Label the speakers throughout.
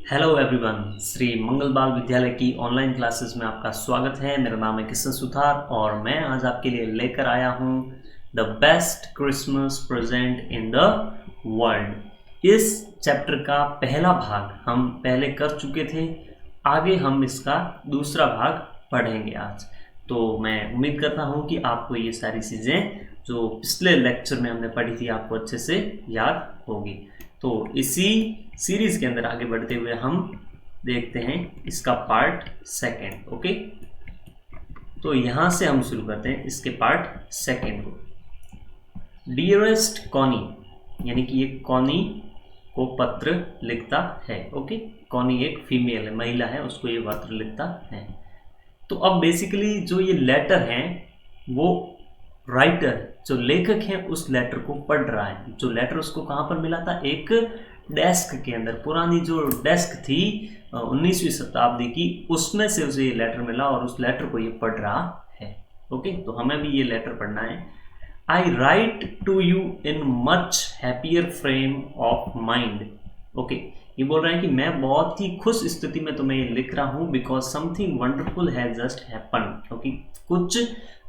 Speaker 1: Hello everyone, Shri मंगल बाल विद्यालय की ऑनलाइन क्लासेस में आपका स्वागत है। मेरा नाम है किशन सुथार और मैं आज आपके लिए लेकर आया हूँ the best Christmas present in the world. इस चैप्टर का पहला भाग हम पहले कर चुके थे, आगे हम इसका दूसरा भाग पढ़ेंगे आज। तो मैं उम्मीद करता हूँ कि आपको ये सारी चीज़ें जो पिछले लेक्चर में हमने पढ़ी थी आपको अच्छे से याद होगी। तो इसी सीरीज के अंदर आगे बढ़ते हुए हम देखते हैं इसका पार्ट सेकंड। ओके, तो यहां से हम शुरू करते हैं इसके पार्ट सेकंड को। डियरेस्ट कॉनी, यानी कि ये कॉनी को पत्र लिखता है। ओके, कॉनी एक फीमेल है, महिला है, उसको ये पत्र लिखता है। तो अब बेसिकली जो ये लेटर है वो राइटर जो लेखक है उस लेटर को पढ़ रहा है। जो लेटर उसको कहाँ पर मिला था? एक डेस्क के अंदर, पुरानी जो डेस्क थी 19वीं शताब्दी की, उसमें से उसे ये लेटर मिला और उस लेटर को ये पढ़ रहा है। ओके, तो हमें भी ये लेटर पढ़ना है। I write to you in much happier frame of mind. Okay, ये बोल रहे हैं कि मैं बहुत ही खुश स्थिति में तुम्हें ये लिख रहा हूँ because something wonderful has just happen, क्योंकि कुछ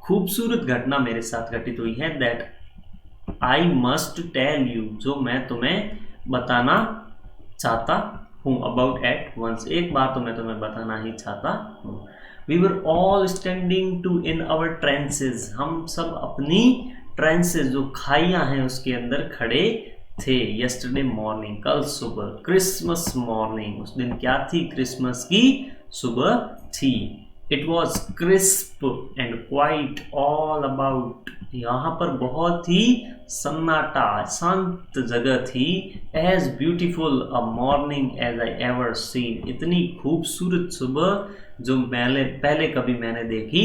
Speaker 1: खूबसूरत घटना मेरे साथ घटित हुई है। That I must tell you, जो मैं तुम्हें बताना चाहता हूँ। अबाउट एट वंस, एक बार तो मैं तुम्हें बताना ही चाहता हूँ। We were all standing to in our trenches, हम सब अपनी ट्रेंसेस जो खाइयाँ हैं उसके अंदर खड़े थे। यस्टरडे मॉर्निंग, कल सुबह। क्रिसमस मॉर्निंग, उस दिन क्या थी? क्रिसमस की सुबह थी। It was crisp and quiet all about, यहाँ पर बहुत ही सन्नाटा, शांत जगह थी। As beautiful a morning as I ever seen, इतनी खूबसूरत सुबह जो पहले कभी मैंने देखी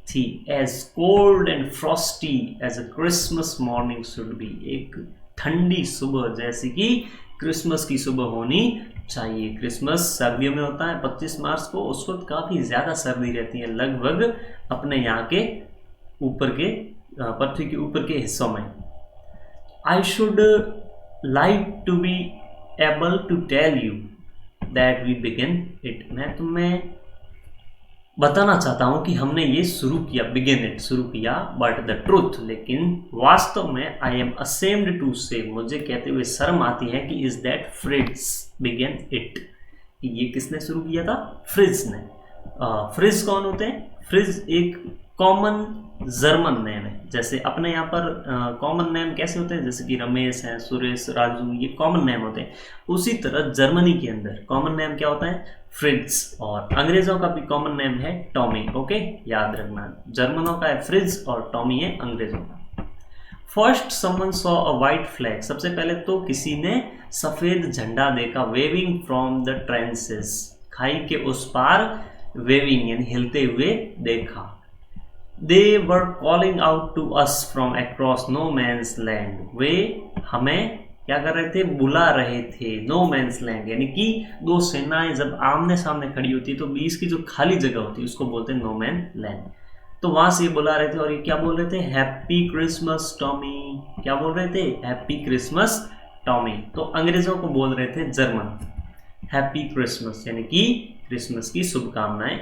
Speaker 1: थी। As cold and frosty as a Christmas morning should be, एक ठंडी सुबह जैसी कि क्रिसमस की सुबह होनी चाहिए। क्रिसमस सर्दियों में होता है 25 मार्च को, उस वक्त काफ़ी ज़्यादा सर्दी रहती है, लगभग अपने यहाँ के ऊपर के पृथ्वी के ऊपर के हिस्सों में। I should like to be able to tell you that we begin it, मैं तुम्हें बताना चाहता हूँ कि हमने ये शुरू किया, बिगिन इट शुरू किया, बट द ट्रूथ, लेकिन वास्तव में आई एम असेम्ड टू से, मुझे कहते हुए शर्म आती है कि is that Fritz begin it, ये किसने शुरू किया था? फ्रिज ने। फ्रिज कौन होते हैं? फ्रिज एक कॉमन जर्मन नेम है। जैसे अपने यहाँ पर कॉमन नेम कैसे होते हैं, जैसे कि रमेश है, सुरेश, राजू, ये कॉमन नेम होते हैं। उसी तरह जर्मनी के अंदर कॉमन नेम क्या होता है? फ्रिज। और अंग्रेजों का भी कॉमन नेम है टॉमी। ओके, याद रखना, जर्मनों का है फ्रिज और टॉमी है अंग्रेजों का। First someone saw a white flag, सबसे पहले तो किसी ने सफेद झंडा देखा। वेविंग फ्रॉम द ट्रेंसेस, खाई के उस पार, वेविंग यानी हिलते हुए देखा। They were calling out to us from across no man's land, वे हमें क्या कर रहे थे? बुला रहे थे। नो मैंस लैंड यानी कि दो सेनाएं जब आमने सामने खड़ी होती है तो बीच की जो खाली जगह होती है उसको बोलते हैं नो मैन लैंड। तो वहां से ये बुला रहे थे और ये क्या बोल रहे थे? Happy Christmas Tommy. क्या बोल रहे थे? Happy Christmas Tommy. तो अंग्रेजों को बोल रहे थे जर्मन हैप्पी क्रिसमस, यानी कि क्रिसमस की शुभकामनाएं।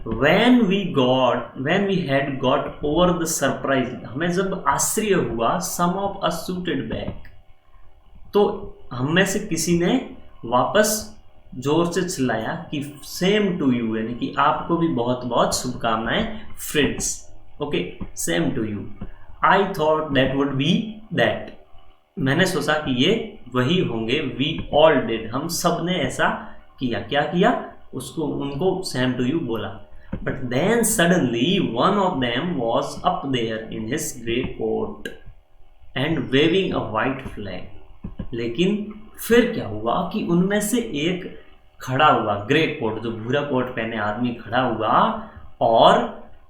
Speaker 1: When we had got over the surprise, हमें जब आश्चर्य हुआ, some of us shouted back, तो हम में से किसी ने वापस जोर से चिल्लाया कि सेम टू यू, यानी कि आपको भी बहुत बहुत शुभकामनाएं friends. Okay, same to you. I thought that would be that, मैंने सोचा कि ये वही होंगे। वी ऑल डिड, हम सब ने ऐसा किया। क्या किया? उसको, उनको सेम टू यू बोला। But then suddenly one of them was up there in his grey coat and waving a white flag, लेकिन फिर क्या हुआ कि उनमें से एक खड़ा हुआ, ग्रे कोट जो भूरा कोट पहने आदमी खड़ा हुआ और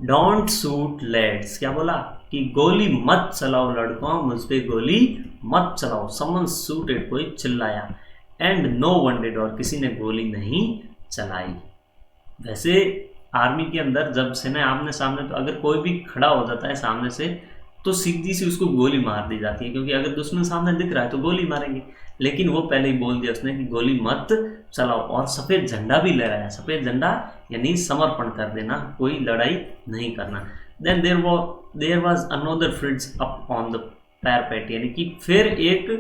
Speaker 1: डोंट शूट लेट्स, क्या बोला? कि गोली मत चलाओ लड़कों, मुझ पे गोली मत चलाओ। समवन शूटेड, कोई चिल्लाया। एंड नो वन डिड, और किसी ने गोली नहीं चलाई। वैसे आर्मी के अंदर जब सेना आमने सामने, तो अगर कोई भी खड़ा हो जाता है सामने से तो सीधी सी उसको गोली मार दी जाती है, क्योंकि अगर दुश्मन सामने दिख रहा है तो गोली मारेंगे। लेकिन वो पहले ही बोल दिया उसने कि गोली मत चलाओ, और सफ़ेद झंडा भी लहराया। सफ़ेद झंडा यानी समर्पण कर देना, कोई लड़ाई नहीं करना। Then there was another Fritz up on the parapet, यानी कि फिर एक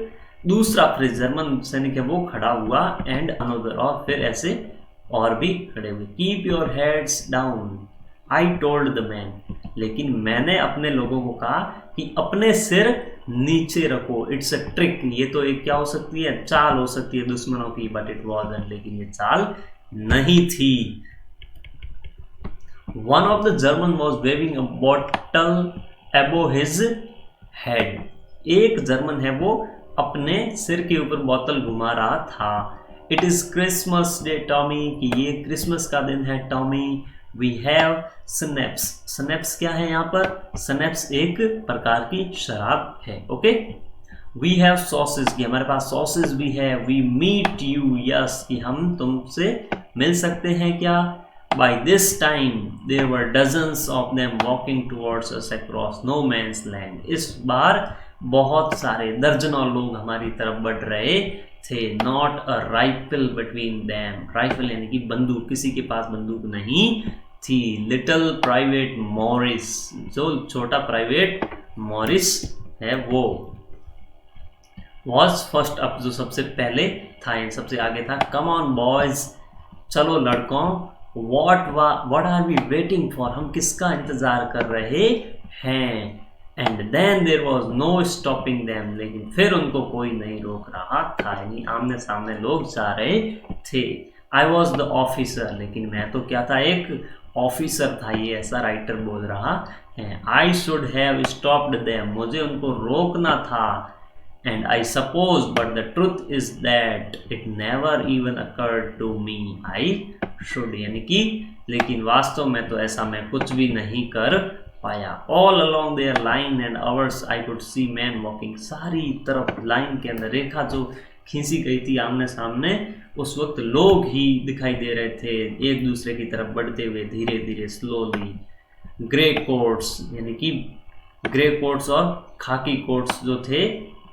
Speaker 1: दूसरा फ्रिज जर्मन सैनिक है वो खड़ा हुआ, एंड अनदर, और फिर ऐसे और भी खड़े हुए। Keep your heads down I told the man, लेकिन मैंने अपने लोगों को कहा कि अपने सिर नीचे रखो। इट्स अ ट्रिक, ये तो एक क्या हो सकती है, चाल हो सकती है दुश्मनों की, बट इट वाज़न्ट, लेकिन ये चाल नहीं थी। One of the German was waving a bottle above his head, एक जर्मन है वो अपने सिर के ऊपर बोतल घुमा रहा था। It is Christmas Day Tommy, कि ये क्रिसमस का दिन है Tommy. We have schnapps, schnapps क्या है यहाँ पर, स्नैप्स एक प्रकार की शराब है। ओके, वी हैव सॉसेस, कि हमारे पास सॉसेस भी है। वी मीट यू, यस, कि हम तुमसे मिल सकते हैं क्या। By this time there were dozens of them walking towards us across no man's land, इस बार बहुत सारे दर्जनों लोग हमारी तरफ बढ़ रहे थे। Not a rifle between them, rifle यानी कि बंदूक, किसी के पास बंदूक नहीं थी। Little Private Morris, जो छोटा प्राइवेट मॉरिस है वो, was first up, जो सबसे पहले था, सबसे आगे था। Come on boys, चलो लड़कों, what are we waiting for, हम किसका इंतजार कर रहे हैं। And then there was no stopping them, लेकिन फिर उनको कोई नहीं रोक रहा था, यानी आमने सामने लोग जा रहे थे। I was the officer, लेकिन मैं तो क्या था, एक ऑफिसर था, ये ऐसा राइटर बोल रहा है। I should have stopped them, मुझे उनको रोकना था। And I suppose, but the truth is that it never even occurred to me I should, यानी कि लेकिन वास्तव में तो ऐसा मैं कुछ भी नहीं कर पाया। All along their line and ours I could see men walking, सारी तरफ लाइन के अंदर रेखा जो खींची गई थी आमने सामने, उस वक्त लोग ही दिखाई दे रहे थे एक दूसरे की तरफ बढ़ते हुए, धीरे धीरे स्लोली। ग्रे कोट्स, यानी कि ग्रे कोट्स और खाकी कोट्स जो थे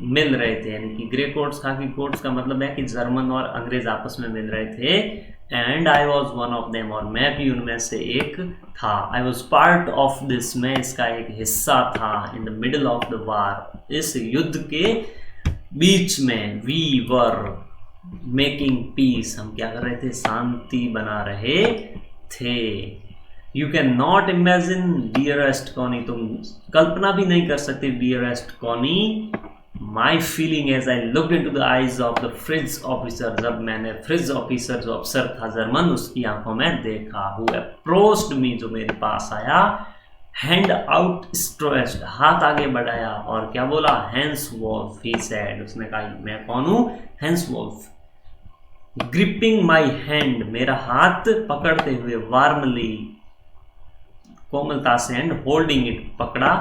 Speaker 1: मिल रहे थे, यानी कि ग्रे कोट्स खाकी कोट्स का मतलब है कि जर्मन और अंग्रेज आपस में मिल रहे थे। And I was one of them, और मैं भी उनमें से एक था। I was part of this, मैं इसका एक हिस्सा था। इन the middle of the war, इस युद्ध के बीच में। वी वर मेकिंग पीस, हम क्या कर रहे थे, शांति बना रहे थे। You can not imagine dearest Connie, तुम कल्पना भी नहीं कर सकते dearest Connie, my feeling as I looked into the eyes of the Fritz officer, जब मैंने फ्रिज ऑफिसर जो अफसर था जर्मन, उसकी आंखों में देखा। हु अप्रोच्ड मी, जो मेरे पास आया। हैंड आउट स्ट्रेच्ड, हाथ आगे बढ़ाया, और क्या बोला, हैंस वॉल्फ, ही सेड, उसने कहा मैं कौन हूं, Hans Wolf. Gripping my hand, मेरा हाथ पकड़ते हुए, वार्मली, कोमलता से, एंड होल्डिंग इट, पकड़ा।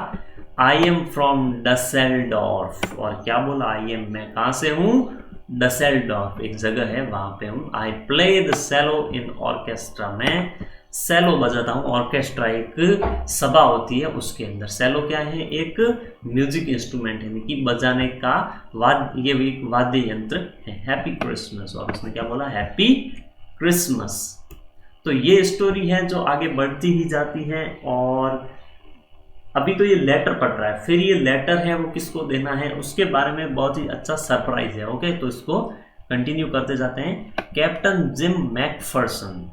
Speaker 1: आई एम फ्रॉम डसेल्डॉर्फ, और क्या बोला, आई एम, मैं कहाँ से हूँ, डसेल्डॉर्फ एक जगह है वहाँ पे हूँ। I play the cello in orchestra, मैं सेलो बजाता हूँ। ऑर्केस्ट्रा एक सभा होती है उसके अंदर। सेलो क्या है, एक म्यूजिक इंस्ट्रूमेंट, यानी कि बजाने का ये भी एक वाद्य यंत्र है। हैप्पी क्रिसमस, और उसने क्या बोला, हैप्पी क्रिसमस। तो ये स्टोरी है जो आगे बढ़ती ही जाती है, और अभी तो ये लेटर पढ़ रहा है, फिर ये लेटर है वो किसको देना है उसके बारे में बहुत ही अच्छा सरप्राइज है। ओके, तो इसको कंटिन्यू करते जाते हैं। Captain Jim Macpherson,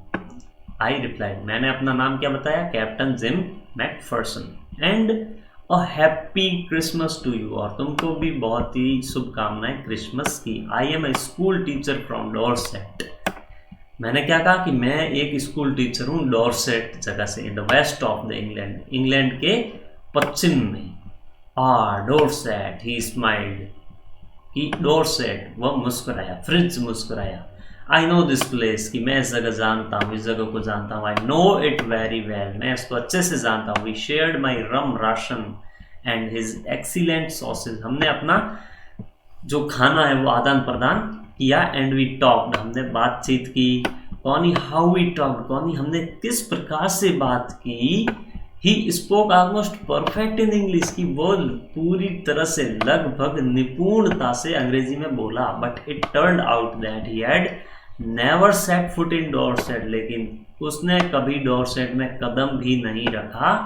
Speaker 1: I replied, मैंने अपना नाम क्या बताया, Captain Jim Macpherson. And a happy Christmas to you, और तुमको भी बहुत ही शुभकामनाएं क्रिसमस की। I am a school teacher from Dorset, मैंने क्या कहा कि मैं एक स्कूल टीचर हूँ डॉर्सेट जगह से, in the west of the England, England के पश्चिम में। डॉर्सेट, ही स्माइल्ड, कि डॉर्सेट, वह मुस्कुराया, फ्रिज मुस्कुराया। आई नो दिस प्लेस, कि मैं इस जगह जानता हूँ, इस जगह को जानता हूँ। I know it very well, मैं इसको अच्छे से जानता हूँ। We shared my rum ration and his excellent sausage, हमने अपना जो खाना है वो आदान प्रदान किया। एंड वी टॉक्ड, हमने बातचीत की। कौनी, हाउ वी टॉक्ड, कौनी, हमने किस प्रकार से बात की। He spoke almost perfect in English, की वो पूरी तरह से लगभग निपुणता से अंग्रेजी में बोला। But it turned out that he had never set foot in Dorset, लेकिन उसने कभी डॉर्सेट में कदम भी नहीं रखा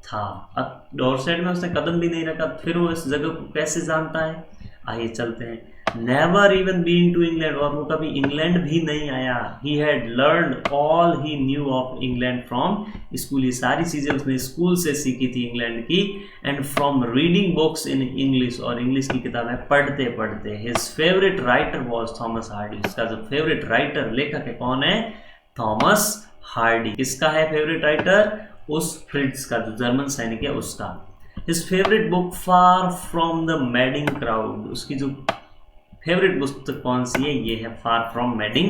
Speaker 1: था। अब डॉर्सेट में उसने कदम भी नहीं रखा, फिर वो इस जगह को कैसे जानता है? आइए चलते हैं। Never even been to England, और वो कभी इंग्लैंड भी नहीं आया। He had learned all he knew of England from school, ये सारी चीज़ें उसने स्कूल से सीखी थी इंग्लैंड की। And from reading books in English, और इंग्लिश की किताबें पढ़ते पढ़ते। His favourite writer was Thomas Hardy, उसका जो फेवरेट राइटर लेखक है कौन है? Thomas Hardy. किसका है फेवरेट राइटर? उस फ्रिट्ज का, जो जर्मन सैनिक है उसका। His favourite book far from the madding crowd, उसकी जो फेवरेट पुस्तक कौन सी है? ये है far from madding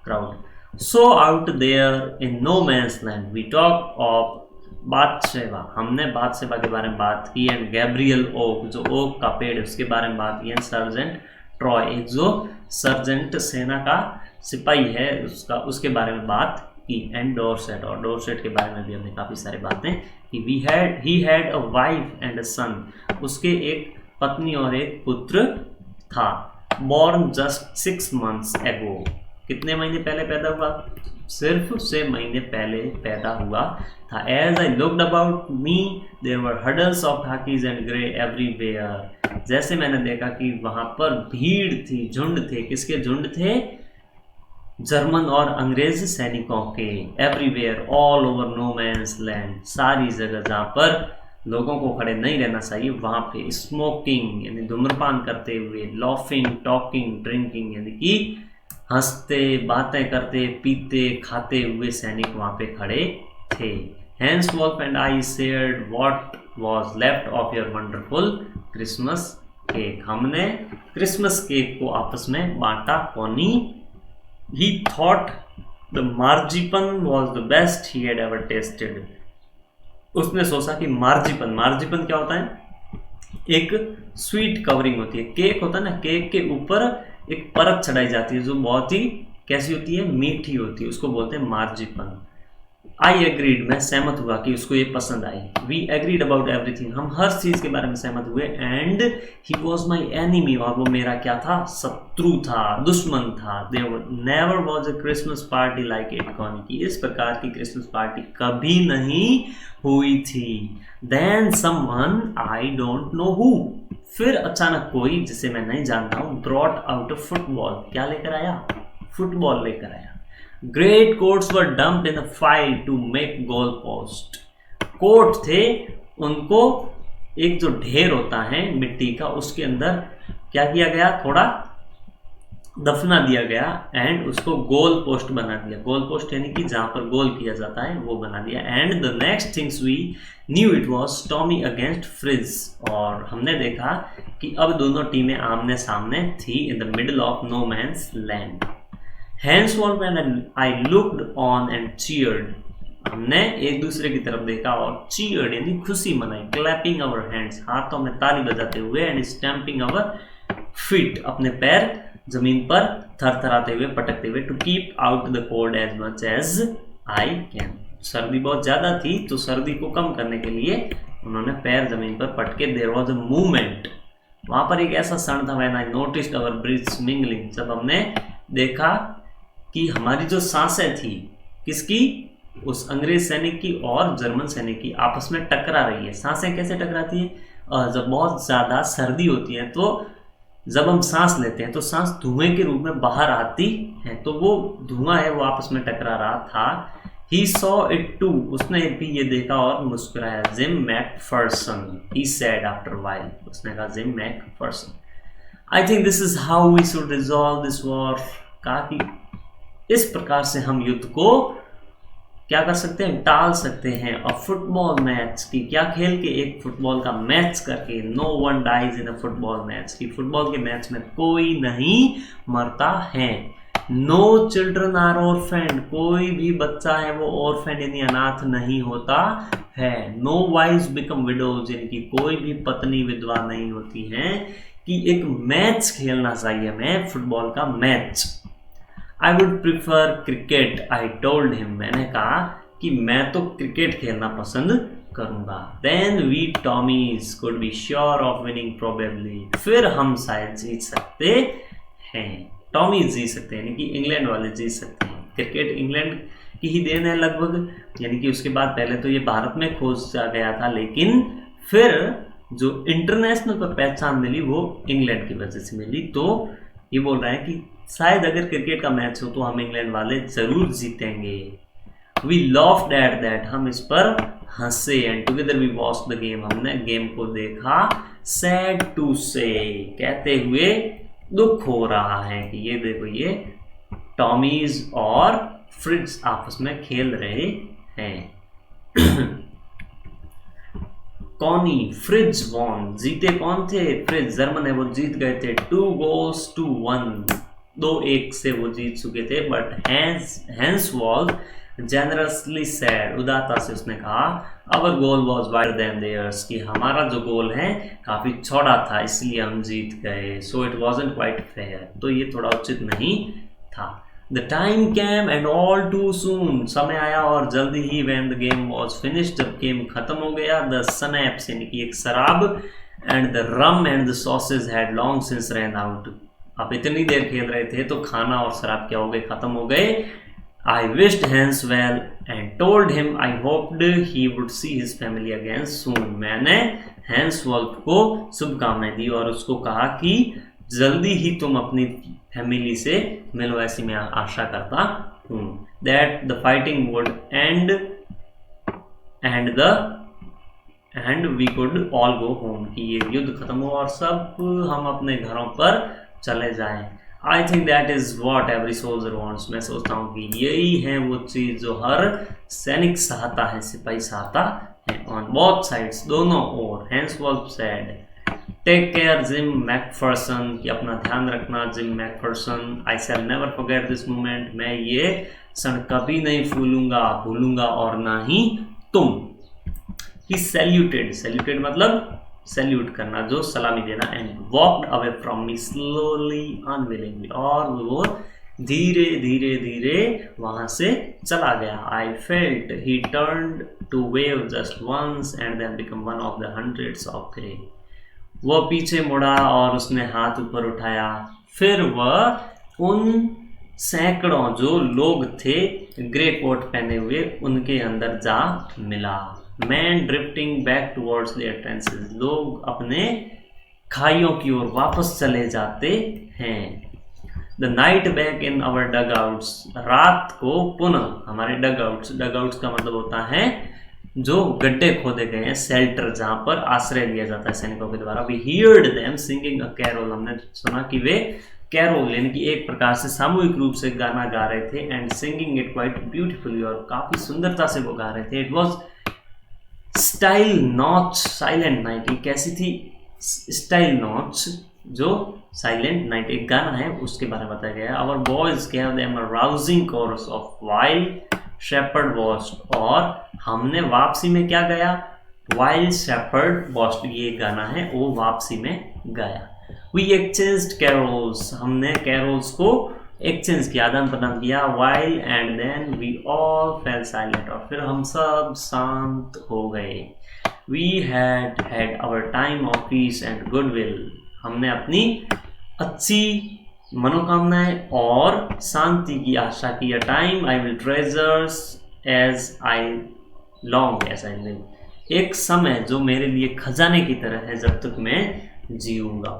Speaker 1: crowd. So out there in no man's land we talk of Bathsheba, हमने बादशेवा के बारे में बात की। एंड गैब्रियल ओक, जो ओक का पेड़ है उसके बारे में बात की। एंड सर्जेंट ट्रॉय, एक जो सर्जेंट सेना का सिपाही है उसके बारे में बात की। एंड डॉर्सेट, और डॉर्सेट के बारे में भी हमने काफ़ी सारी बातें कि he had a wife and a son, उसके एक पत्नी और एक पुत्र था। बॉर्न जस्ट 6 months ago, कितने महीने पहले पैदा हुआ? सिर्फ 6 महीने पहले पैदा हुआ था। As I looked about me there were huddles of khakis and grey everywhere, जैसे मैंने देखा कि वहां पर भीड़ थी, झुंड थे। किसके झुंड थे? जर्मन और अंग्रेज सैनिकों के। Everywhere, all over no man's land, सारी जगह जहाँ पर लोगों को खड़े नहीं रहना चाहिए वहाँ पे। स्मोकिंग यानी धूम्रपान करते हुए, लॉफिंग, टॉकिंग, ड्रिंकिंग यानी कि हंसते, बातें करते, पीते, खाते हुए सैनिक वहाँ पे खड़े थे। Hans Wolf and I shared what was left of your wonderful Christmas cake, हमने क्रिसमस केक को आपस में बांटा। Connie he thought the marzipan was the best he had ever tasted, उसने सोचा कि मार्जिपन क्या होता है? एक स्वीट कवरिंग होती है। केक होता है ना, केक के ऊपर एक परत चढ़ाई जाती है जो बहुत ही कैसी होती है? मीठी होती है, उसको बोलते हैं मार्जिपन। आई एग्रीड, मैं सहमत हुआ कि उसको ये पसंद आई। वी एग्रीड अबाउट एवरीथिंग, हम हर चीज के बारे में सहमत हुए। And he was my enemy, और वो मेरा क्या था? शत्रु था, दुश्मन था। There never was a Christmas party like it, कौन की इस प्रकार की क्रिसमस पार्टी कभी नहीं हुई थी। Then someone I don't know who, फिर अचानक कोई जिसे मैं नहीं जानता हूँ, ब्रॉट आउट अ फुटबॉल, क्या लेकर आया? फुटबॉल लेकर आया। Great coats were dumped in a file to make goal post. Coat थे, उनको एक जो ढेर होता है मिट्टी का उसके अंदर क्या किया गया? थोड़ा दफना दिया गया। एंड उसको गोल पोस्ट बना दिया। गोल पोस्ट यानी कि जहां पर गोल किया जाता है वो बना दिया। And the next things we knew it was Tommy against Fritz, और हमने देखा कि अब दोनों टीमें आमने सामने थी in the middle of no man's land. Henceforth when I looked on and cheered, हमने एक दूसरे की तरफ देखा और cheered यानी खुशी मनाई। Clapping our hands, हाथों में ताली बजाते हुए। And stamping our feet, अपने पैर जमीन पर थरथराते हुए, पटकते हुए। To keep out the cold as much as I can, सर्दी बहुत ज़्यादा थी तो सर्दी को कम करने के लिए उन्होंने पैर जमीन पर पटके। There was a movement, वहाँ पर एक ऐसा क्षण था। When I noticed our breaths mingling, जब हमने देखा कि हमारी जो सांसें थी, किसकी? उस अंग्रेज सैनिक की और जर्मन सैनिक की आपस में टकरा रही है। सांसें कैसे टकराती है? जब बहुत ज़्यादा सर्दी होती है तो जब हम सांस लेते हैं तो सांस धुएं के रूप में बाहर आती है, तो वो धुआं है वो आपस में टकरा रहा था। ही सॉ इट टू, उसने भी ये देखा और मुस्कुराया। Jim Macpherson, he said after while, उसने कहा Jim Macpherson, I think this is how we should resolve this war, कहा कि इस प्रकार से हम युद्ध को क्या कर सकते हैं? टाल सकते हैं। और फुटबॉल मैच की, क्या खेल के? एक फुटबॉल का मैच करके। No one dies in a football match, की फुटबॉल के मैच में कोई नहीं मरता है। नो चिल्ड्रन आर ऑर्फेंड, कोई भी बच्चा है वो ऑर्फेंड यानी अनाथ नहीं होता है। नो वाइव्स बिकम विडोज, यानी कि कोई भी पत्नी विधवा नहीं होती है। कि एक मैच खेलना चाहिए हमें, फुटबॉल का match. I would prefer cricket, I told him, मैंने कहा कि मैं तो क्रिकेट खेलना पसंद करूंगा। Then we Tommies could be sure of winning probably, फिर हम शायद जीत सकते हैं। टॉमीज जीत सकते हैं यानी कि इंग्लैंड वाले जीत सकते हैं। क्रिकेट इंग्लैंड की ही देन है लगभग, यानी कि उसके बाद पहले तो ये भारत में खोजा गया था, लेकिन फिर जो इंटरनेशनल पर पहचान मिली वो इंग्लैंड की वजह से मिली। तो ये बोल रहे हैं कि शायद अगर क्रिकेट का मैच हो तो हम इंग्लैंड वाले जरूर जीतेंगे। वी लॉफ्ड एट दैट, हम इस पर हंसे। And together we watched the game, हमने गेम को देखा। सैड टू से, कहते हुए दुख हो रहा है कि ये देखो ये टॉमीज और फ्रिट्ज आपस में खेल रहे हैं। कॉनी फ्रिज वॉन, जीते कौन थे? फ्रिज, जर्मन है, वो जीत गए थे 2-1, 2-1 से वो जीत चुके थे। But Hans was generously said, उदारता से उसने कहा our goal was wider than theirs, कि हमारा जो गोल है काफी चौड़ा था इसलिए हम जीत गए। So it wasn't quite fair, तो ये थोड़ा उचित नहीं था। The time came and all too soon, समय आया और जल्दी ही। when the game was finished, जब गेम खत्म हो गया। the snaps यानी कि एक शराब and the rum and the sauces had long since ran out, आप इतनी देर खेल रहे थे तो खाना और शराब क्या हो गए, खत्म हो गए। I wished Hans well and told him I hoped he would see his family again soon, मैंने हैंस वॉल्फ को शुभकामनाएं दी और उसको कहा कि जल्दी ही तुम अपनी फैमिली से मिलो, ऐसी मैं आशा करता हूँ। That the fighting would end we could all go home, कि ये युद्ध खत्म हो और सब हम अपने घरों पर चले जाएं। I think that is what every soldier wants, मैं सोचता हूँ कि यही है वो चीज जो हर सैनिक चाहता है, सिपाही चाहता है। ऑन बोथ साइड्स, दोनों ओर। Hans Wolf said take care Jim McPherson, कि अपना ध्यान रखना Jim Macpherson. I shall never forget this moment, मैं ये क्षण कभी नहीं भूलूंगा और ना ही तुम। ही सैल्यूटेड मतलब सैल्यूट करना, जो सलामी देना। And walked away from me slowly unwillingly, और वो धीरे धीरे वहां से चला गया। I felt he turned to wave just once and then become one of the hundreds of grey, वह पीछे मुड़ा और उसने हाथ ऊपर उठाया, फिर वह उन सैकड़ों जो लोग थे ग्रे कोट पहने हुए उनके अंदर जा मिला। Men drifting back towards their trenches, लोग अपने खाइयों की ओर वापस चले जाते हैं। The night back in our dugouts, रात को पुनः हमारे डग आउट्स का मतलब होता है जो गड्ढे खोदे गए हैं, शेल्टर, जहां पर आश्रय लिया जाता है सैनिकों के द्वारा। We heard them singing a carol, हमने सुना कि वे कैरोल यानी कि एक प्रकार से सामूहिक रूप से गाना गा रहे थे। And singing it quite beautifully, और काफी सुंदरता से वो गा रहे थे। It was Stille Nacht silent night, ये कैसी थी? स्टाइल नॉच जो साइलेंट नाइट एक गाना है उसके बारे में बताया गया। Our boys gave them a rousing chorus of while shepherds watched, और हमने वापसी में क्या गाया? वाइल्ड शेपर्ड वॉस्ट, ये गाना है वो वापसी में गाया। वी एक्सचेंज्ड कैरोल्स, हमने कैरोल्स को एक्सचेंज किया, आदान प्रदान किया। While and then we all fell silent, और फिर हम सब शांत हो गए। We had our time of peace and goodwill, हमने अपनी अच्छी मनोकामनाएं और शांति की आशा की। A time I will treasures as I long as I live, एक समय जो मेरे लिए खजाने की तरह है जब तक मैं जीऊंगा।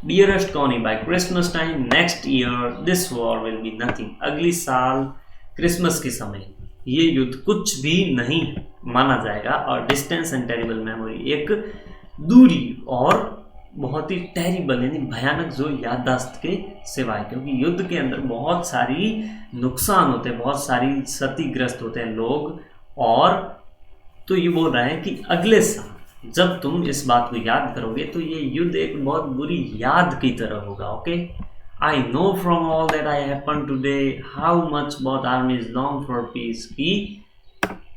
Speaker 1: Dearest Connie, by Christmas time next year this war will be nothing, अगली साल क्रिसमस के समय ये युद्ध कुछ भी नहीं माना जाएगा। और डिस्टेंस एंड टेरिबल मेमोरी, एक दूरी और बहुत ही टेरिबल यानी भयानक जो याददाश्त के सिवाय, क्योंकि युद्ध के अंदर बहुत सारी नुकसान होते हैं, बहुत सारी क्षतिग्रस्त होते हैं लोग। और तो ये बोल रहा है कि अगले साल जब तुम इस बात को याद करोगे तो ये युद्ध एक बहुत बुरी याद की तरह होगा। Okay, I know from all that I happen today how much both आर्मीज long for piece, की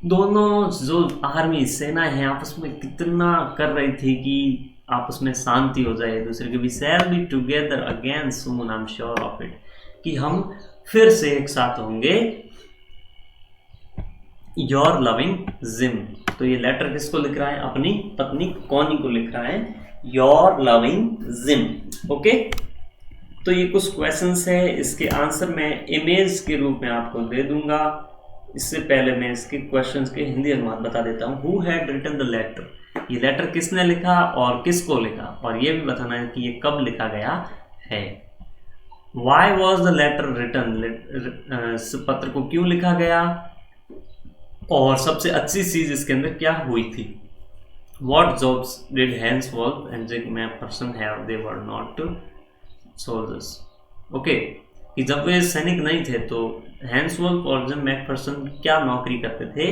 Speaker 1: दोनों जो आर्मी सेना है आपस में कितना कर रही थी कि आपस में शांति हो जाए दूसरे के। We shall be together again soon, I am sure of it, कि हम फिर से एक साथ होंगे योर लविंग जिम। तो ये लेटर किसको लिख रहा है? अपनी पत्नी कॉनी को लिख रहा है, योर लविंग जिम। ओके, तो ये कुछ क्वेश्चंस है, इसके आंसर मैं इमेज के रूप में आपको दे दूंगा। इससे पहले मैं इसके क्वेश्चंस के हिंदी अनुवाद बता देता हूँ। Who had written the letter, ये लेटर किसने लिखा और किसको लिखा, और ये भी बताना है कि ये कब लिखा गया है। Why was the letter written, पत्र को क्यों लिखा गया, और सबसे अच्छी चीज इसके अंदर क्या हुई थी। What jobs did Hans Wolf and Jim Macpherson have, they were not soldiers. Okay, कि जब वे सैनिक नहीं थे तो हैंस वॉल्फ और जिम मैकफर्सन क्या नौकरी करते थे।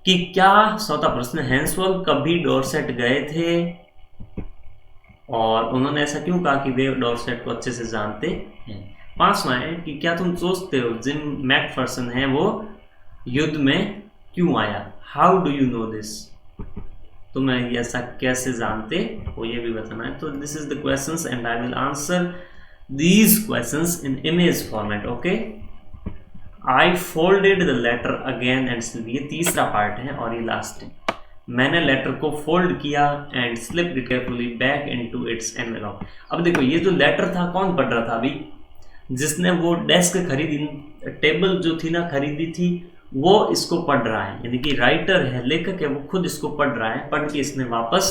Speaker 1: कि क्या, चौथा प्रश्न, हैंस वॉल्फ कभी डॉर्सेट गए थे और उन्होंने ऐसा क्यों कहा कि वे डॉर्सेट को अच्छे से जानते हैं। पांचवा है कि क्या तुम सोचते हो जिम मैकफर्सन है वो युद्ध में क्यों आया, how do you know this, तुम्हें ऐसा कैसे जानते हो, ये भी बताना है। तो this is the questions and I will answer these questions in image format. Okay, I folded the letter again and slip, ये तीसरा पार्ट है और ये लास्ट है। मैंने लेटर को फोल्ड किया and slip it carefully back into its envelope. अब देखो, ये जो लेटर था कौन पढ़ रहा था अभी, जिसने वो डेस्क खरीदी, टेबल जो थी ना खरीदी थी, वो इसको पढ़ रहा है, यानी कि राइटर है, लेखक है, वो खुद इसको पढ़ रहा है। पढ़ के इसने वापस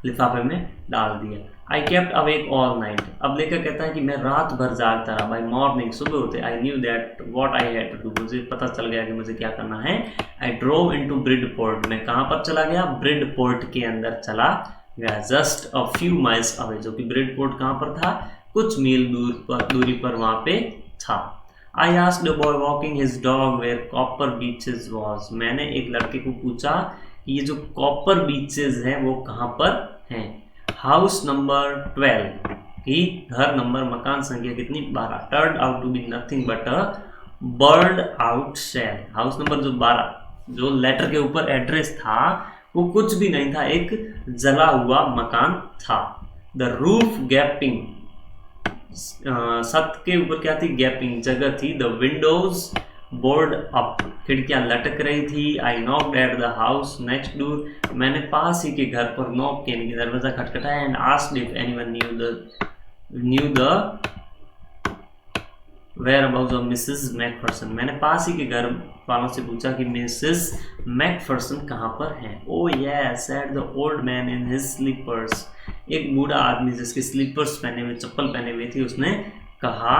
Speaker 1: लिफाफे में डाल दिया। I kept awake all night, अब लेखक कहता है कि मैं रात भर जागता रहा। बाय मॉर्निंग, सुबह होते, I knew that what I had to do, मुझे पता चल गया कि मुझे क्या करना है। आई ड्रोव इनटू ब्रिडपोर्ट, मैं कहाँ पर चला गया, ब्रिडपोर्ट के अंदर चला गया। Just a few miles away, जो कि ब्रिडपोर्ट कहाँ पर था, कुछ मील दूरी पर वहां पे था। I asked a boy walking his dog where Copper Beeches was, मैंने एक लड़के को पूछा कि ये जो कॉपर बीचेस हैं वो कहाँ पर हैं। हाउस नंबर 12, कि घर नंबर, मकान संख्या कितनी, 12। Turn out to be nothing but a burned out shell, house number जो 12, जो लेटर के ऊपर एड्रेस था वो कुछ भी नहीं था, एक जला हुआ मकान था। द रूफ गैपिंग, छत के ऊपर क्या थी, गैपिंग जगह थी। द विंडोज बोर्ड अप, खिड़कियां लटक रही थी। I knocked at the house next door, मैंने पास ही के घर पर नॉक किया, यानी कि दरवाजा खटखटाया। And asked if anyone knew the whereabouts of Mrs Macpherson, मैंने पास ही के घर वालों से पूछा कि मिसेस मैकफर्सन कहाँ पर हैं। Oh yes said the old man in his slippers, एक बूढ़ा आदमी जिसके स्लीपर्स पहने हुए, चप्पल पहने हुए थी, उसने कहा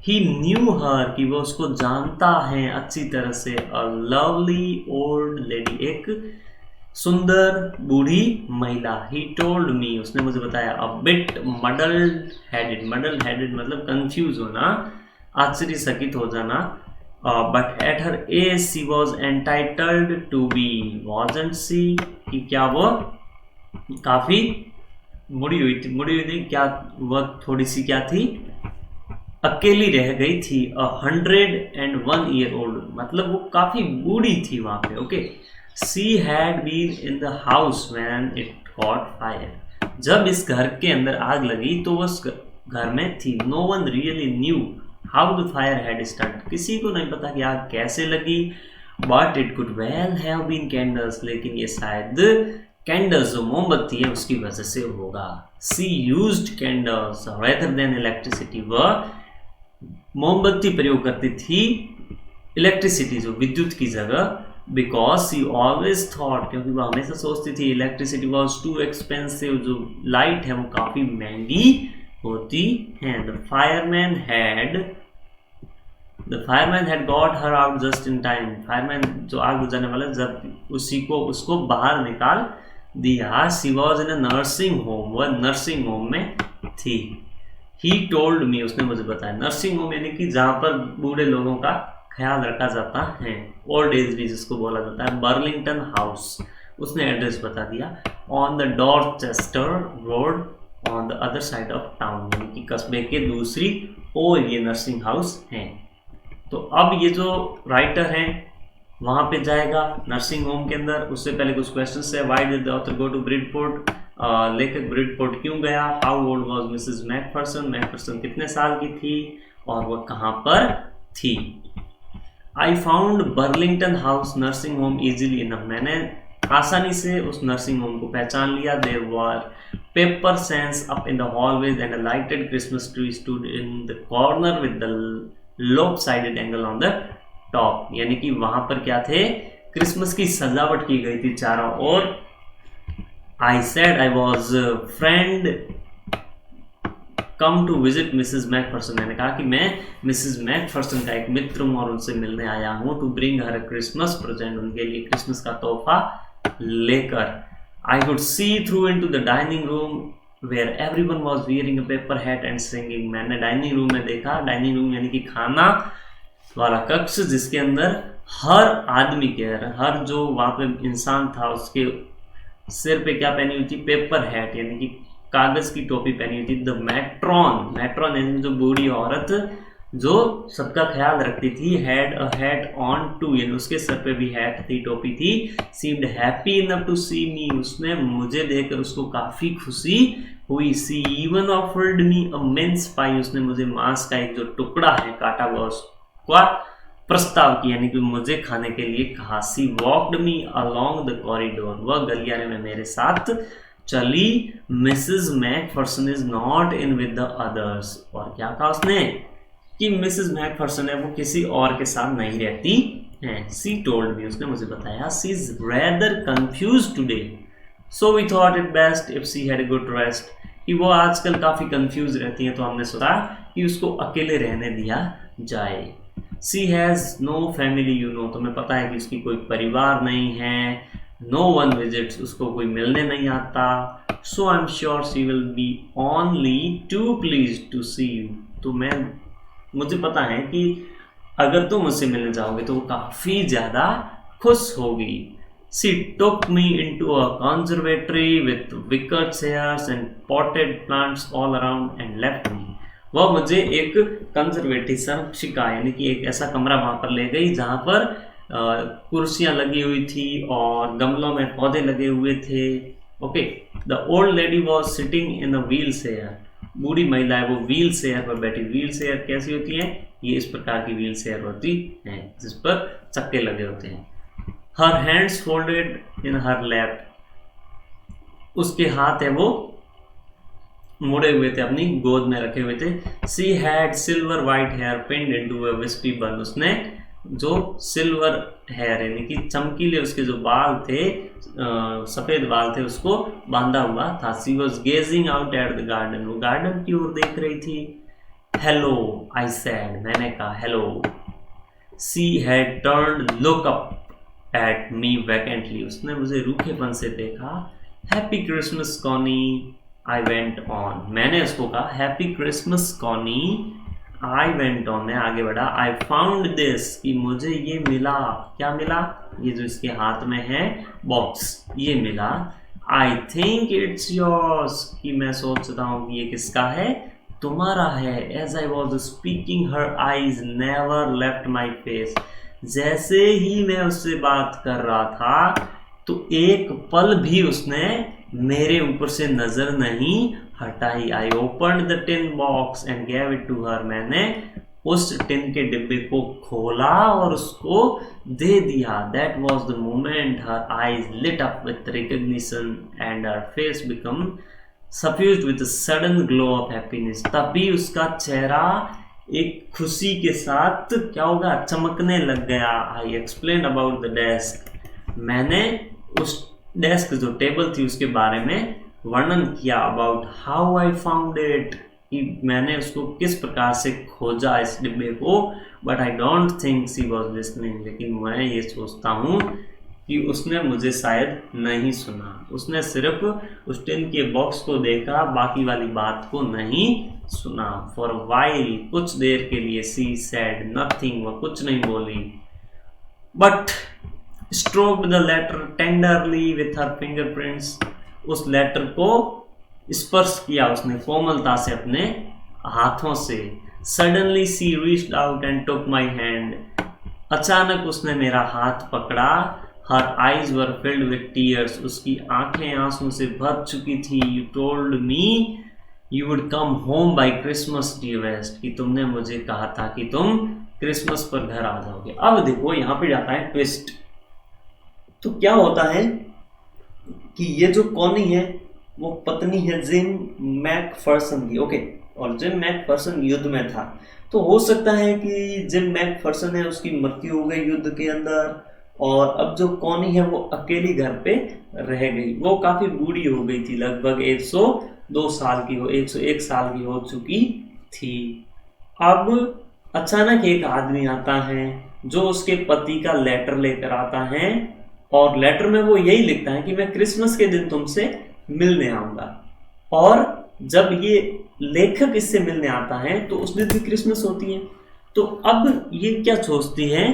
Speaker 1: ही न्यू हर, कि वो उसको जानता है अच्छी तरह से। अ लवली ओल्ड लेडी, एक सुंदर बूढ़ी महिला। ही टोल्ड मी, उसने मुझे बताया। A bit muddled headed, muddle headed मतलब कंफ्यूज होना, आश्चर्यचकित हो जाना। But at her age she was entitled to be, wasn't she, कि क्या वो काफी मुड़ी हुई थी क्या, वह थोड़ी सी क्या थी, अकेली रह गई थी। 101 ईयर ओल्ड मतलब वो काफी बूढ़ी थी वहां पे। Okay, she had been in the house when it caught fire, जब इस घर के अंदर आग लगी तो वो उस घर में थी। No one really knew how the fire had started, किसी को नहीं पता कि आग कैसे लगी। But it could well have been candles, लेकिन ये शायद कैंडल्स जो मोमबत्ती है उसकी वजह से होगा। She used candles rather than electricity, वह मोमबत्ती प्रयोग करती थी इलेक्ट्रिसिटी जो विद्युत की जगह। बिकॉज सी ऑलवेज थॉट, क्योंकि वह हमेशा सोचती थी इलेक्ट्रिसिटी वॉज टू एक्सपेंसिव, जो लाइट है वो काफी महंगी होती है। The fireman had got her out just in time, fireman जो आग बुझाने वाला जब उसको बाहर निकाल दिया। She was in a nursing home, वह नर्सिंग होम में थी। ही टोल्ड मी, उसने मुझे बताया। नर्सिंग होम यानी कि जहां पर बूढ़े लोगों का ख्याल रखा जाता है, ओल्ड एज भी जिसको बोला जाता है। बर्लिंगटन हाउस, उसने एड्रेस बता दिया। On the Dorchester road on the other side of town, यानी कि कस्बे के दूसरी ओर ये नर्सिंग हाउस है। तो अब ये जो राइटर है वहां पे जाएगा नर्सिंग होम के अंदर। उससे पहले कुछ क्वेश्चंस है। Why did the author go to Bridport, लेखक ब्रिडपोर्ट क्यों गया। How old was Mrs Macpherson, Macpherson कितने साल की थी और वह कहां पर थी। I found Burlington House nursing home easily enough, मैंने आसानी से उस नर्सिंग होम को पहचान लिया। There were paper chains up in the hallways and a lighted Christmas tree stood in the corner with the lopsided angel on the top, यानी कि वहां पर क्या थे, क्रिसमस की सजावट की गई थी चारों ओर। I said I was friend come to visit Mrs McPherson, मैंने कहा कि मैं मिसेज मैकफर्सन का एक मित्र हूँ और उनसे मिलने आया हूँ। To bring her Christmas present, उनके लिए क्रिसमस का तोहफा लेकर। I could see through into the dining room where everyone was wearing a paper hat and singing, मैंने डाइनिंग रूम में देखा, डाइनिंग रूम यानी कि खाना वाला कक्ष, जिसके अंदर हर आदमी के, हर जो वहां पे इंसान था उसके सिर पे क्या पहनी हुई थी, पेपर हैट यानी कि कागज की टोपी पहनी हुई थी। द मैट्रॉन, मैट्रॉन यानी जो बूढ़ी औरत जो सबका ख्याल रखती थी, had a hat on too, यानी उसके सर पे भी हैट थी, टोपी थी। Seemed happy enough to see me, उसने मुझे देखकर उसको काफी खुशी हुई। She even offered me a mince pie, उसने मुझे मांस का एक जो टुकड़ा है काटा हुआ उसका प्रस्ताव किया, यानी कि मुझे खाने के लिए कहा। She walked me along the corridor, वह गलियारे में मेरे साथ चली। Mrs McPherson is not in with the others, और क्या कहा उसने कि मिसेज मैकफर्सन है वो किसी और के साथ नहीं रहती है। सी टोल्ड मी, उसने मुझे बताया, she is rather confuse today so we thought it best if she had a good rest, कि वो आजकल काफी कंफ्यूज रहती हैं तो हमने सोचा कि उसको अकेले रहने दिया जाए। She has no family you know, तुम्हें पता है कि उसकी कोई परिवार नहीं है। नो वन विजिट्स, उसको कोई मिलने नहीं आता। So I am sure she will be only too please to see you, तो मुझे पता है कि अगर तुम मुझसे मिलने जाओगे तो वो काफी ज्यादा खुश होगी। She took me into a conservatory with wicker chairs and potted plants all around and left me, वह मुझे एक कंजर्वेटिव संरक्षिका यानी कि एक ऐसा कमरा वहां पर ले गई जहां पर कुर्सियां लगी हुई थी और गमलों में पौधे लगे हुए थे। Okay, the old lady was sitting in a wheel chair, बूढ़ी महिला है वो व्हील चेयर पर बैठी। व्हील चेयर कैसी होती है, ये इस प्रकार की व्हील चेयर होती है जिस पर चक्के लगे होते हैं। हर हैंड्स फोल्डेड इन हर लैप, उसके हाथ है वो मुड़े हुए थे, अपनी गोद में रखे हुए थे। She had silver white hair pinned into a wispy bun, उसने जो सिल्वर हेयर यानी कि चमकीले उसके जो बाल थे, सफेद बाल थे, उसको बांधा हुआ था। She was gazing out at the garden, वो गार्डन की ओर देख रही थी। हेलो आई सेड, मैंने कहा hello. She had turned look up at me vacantly, उसने मुझे रूखेपन से देखा। Happy Christmas Connie I went on, मैंने उसको कहा happy Christmas Connie. I went on, मैं आगे बढ़ा। आई फाउंड दिस, कि मुझे ये मिला। क्या मिला, ये जो इसके हाथ में है बॉक्स, ये मिला। आई थिंक इट्स योर्स, कि मैं सोच रहा हूँ कि ये किसका है, तुम्हारा है। As I was speaking her eyes never left my face, जैसे ही मैं उससे बात कर रहा था तो एक पल भी उसने मेरे ऊपर से नजर नहीं हटाई। I opened the tin box and gave it to her, मैंने उस टिन के डिब्बे को खोला और उसको दे दिया। That was the moment her eyes lit up with recognition and her face become suffused with sudden glow of happiness, तभी उसका चेहरा एक खुशी के साथ क्या होगा, चमकने लग गया। I explain about the desk, मैंने उस डेस्क जो टेबल थी उसके बारे में वर्णन किया। About how I found it, कि मैंने उसको किस प्रकार से खोजा इस डिब्बे को। But I don't think she was listening, लेकिन मैं ये सोचता हूँ कि उसने मुझे शायद नहीं सुना, उसने सिर्फ उस टिन के बॉक्स को देखा, बाकी वाली बात को नहीं सुना। फॉर वाइल, कुछ देर के लिए। सी सैड नथिंग, वह कुछ नहीं बोली। But stroked the letter tenderly with her fingerprints, उस लेटर को स्पर्श किया उसने कोमलता से अपने हाथों से। Suddenly she reached out and took my hand, अचानक उसने मेरा हाथ पकड़ा। Her eyes were filled with tears, उसकी आंखें आंसू से भर चुकी थी। You told me you would come home by Christmas dearest, कि तुमने मुझे कहा था कि तुम क्रिसमस पर घर आ जाओगे। अब देखो यहाँ पे जाता है ट्विस्ट। तो क्या होता है कि ये जो कॉनी है वो पत्नी है जिम मैकफर्सन की, ओके। और जिम मैकफर्सन युद्ध में था, तो हो सकता है कि जिम मैकफर्सन है उसकी मृत्यु हो गई युद्ध के अंदर, और अब जो कॉनी है वो अकेली घर पे रह गई। वो काफी बूढ़ी हो गई थी, लगभग 102 साल की 101 साल की हो चुकी थी। अब अचानक एक आदमी आता है जो उसके पति का लेटर लेकर आता है, और लेटर में वो यही लिखता है कि मैं क्रिसमस के दिन तुमसे मिलने आऊंगा। और जब ये लेखक इससे मिलने आता है तो उस दिन भी क्रिसमस होती है। तो अब ये क्या सोचती है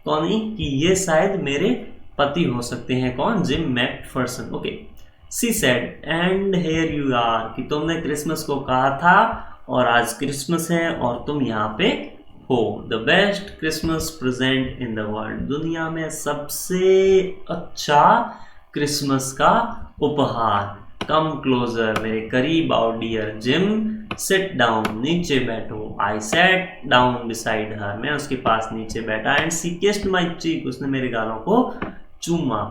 Speaker 1: कॉनी कि ये शायद मेरे पति हो सकते हैं, कौन, Jim McPherson, okay. She said and here you are, कि तुमने क्रिसमस को कहा था और आज क्रिसमस है और तुम यहाँ पे हो। The best Christmas present in the world, दुनिया में सबसे अच्छा क्रिसमस का उपहार। कम क्लोजर, मेरे करीब आओ डियर जिम, सिट डाउन, नीचे बैठो। I sat down beside her, मैं उसके पास नीचे बैठा। And she kissed my cheek, उसने मेरे गालों को चूमा।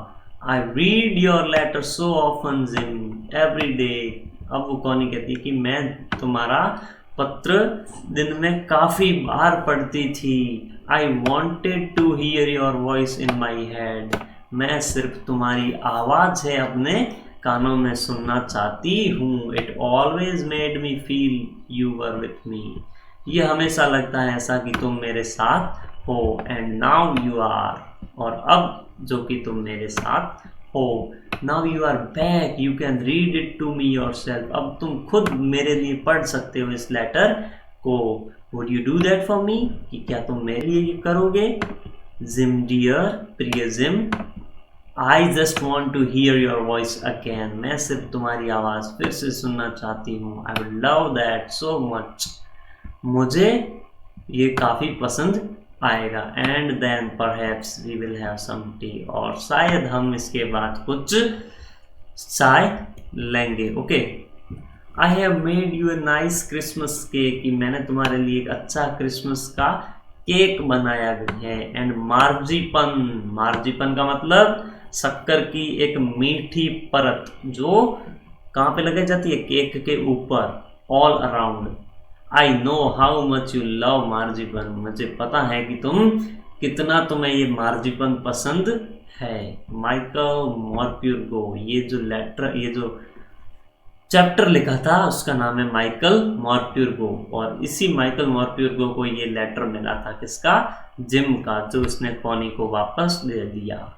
Speaker 1: I read your letter so often Jim every day. अब वो कॉनी कहती है कि मैं तुम्हारा पत्र दिन में काफी बार पढ़ती थी। I wanted to hear your voice in my head, मैं सिर्फ तुम्हारी आवाज है अपने कानों में सुनना चाहती हूँ। It always made me feel you were with me, ये हमेशा लगता है ऐसा कि तुम मेरे साथ हो। एंड नाउ यू आर, और अब जो कि तुम मेरे साथ हो। Now you are back, you can read it to me yourself, अब तुम खुद मेरे लिए पढ़ सकते हो इस लेटर को। Would you do that for me, कि क्या तुम मेरे लिए ये करोगे। जिम डियर, प्रिय Jim, I just want to hear your voice again, मैं सिर्फ तुम्हारी आवाज़ फिर से सुनना चाहती हूँ। I would love that so much, मुझे ये काफ़ी पसंद आएगा। And then perhaps we will have some tea, और शायद हम इसके बाद कुछ चाय लेंगे, okay. I have made U a nice Christmas cake, कि मैंने तुम्हारे लिए एक अच्छा क्रिसमस का केक बनाया है। एंड मार्जिपन, मार्जिपन का मतलब शक्कर की एक मीठी परत जो कहाँ पे लगाई जाती है, केक के ऊपर, all around. I know how much you love marzipan, मुझे पता है कि कितना तुम्हें ये मार्जिपन पसंद है। माइकल मॉर्प्यूर्गो, ये जो लेटर, ये जो चैप्टर लिखा था उसका नाम है माइकल मॉर्प्यूर्गो, और इसी माइकल मॉर्प्यूर्गो को ये लेटर मिला था, किसका, जिम का, जो उसने कॉनी को वापस दे दिया।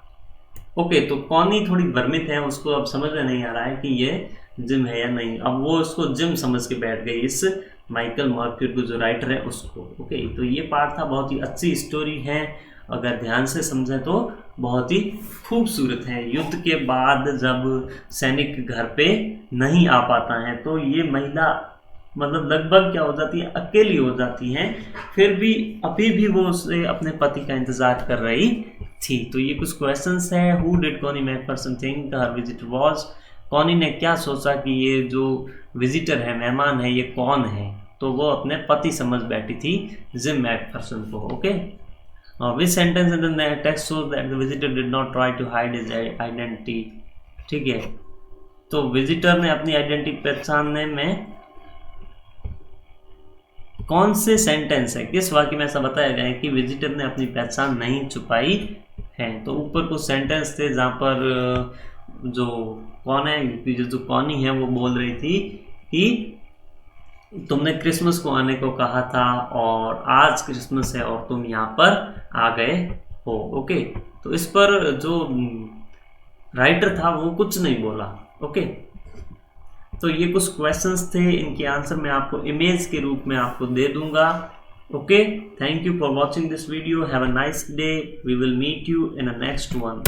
Speaker 1: ओके, तो कॉनी थोड़ी भ्रमित है, उसको अब समझ में नहीं आ रहा है कि ये जिम है या नहीं। अब वो उसको जिम समझ के बैठ गई, इस माइकल मॉर्प्यूर्गो जो राइटर है उसको। ओके, तो ये पार्ट था, बहुत ही अच्छी स्टोरी है, अगर ध्यान से समझें तो बहुत ही खूबसूरत है। युद्ध के बाद जब सैनिक घर पे नहीं आ पाता है तो ये महिला मतलब लगभग क्या हो जाती है, अकेली हो जाती हैं, फिर भी अभी भी वो उसे अपने पति का इंतजार कर रही थी। तो ये कुछ क्वेश्चंस हैं। Who did Connie Macpherson think her visitor was, Connie ने क्या सोचा कि ये जो विजिटर है, मेहमान है, ये कौन है, तो वो अपने पति समझ बैठी थी जिम मैकफर्सन को। Okay, which sentence in the text shows that the visitor did not try to hide his identity. ठीक है, तो विजिटर ने अपनी आइडेंटिटी पहचानने में कौन से सेंटेंस है, किस वाक्य में ऐसा बताया गया है कि विजिटर ने अपनी पहचान नहीं छुपाई है। तो ऊपर कुछ सेंटेंस थे जहाँ पर जो कौन है, जो कॉनी है वो बोल रही थी कि तुमने क्रिसमस को आने को कहा था और आज क्रिसमस है और तुम यहाँ पर आ गए हो। ओके, तो इस पर जो राइटर था वो कुछ नहीं बोला। ओके, तो ये कुछ क्वेश्चंस थे, इनके आंसर मैं आपको इमेज के रूप में आपको दे दूंगा। Okay, thank you for watching this video, have a nice day, we will meet you in a next one.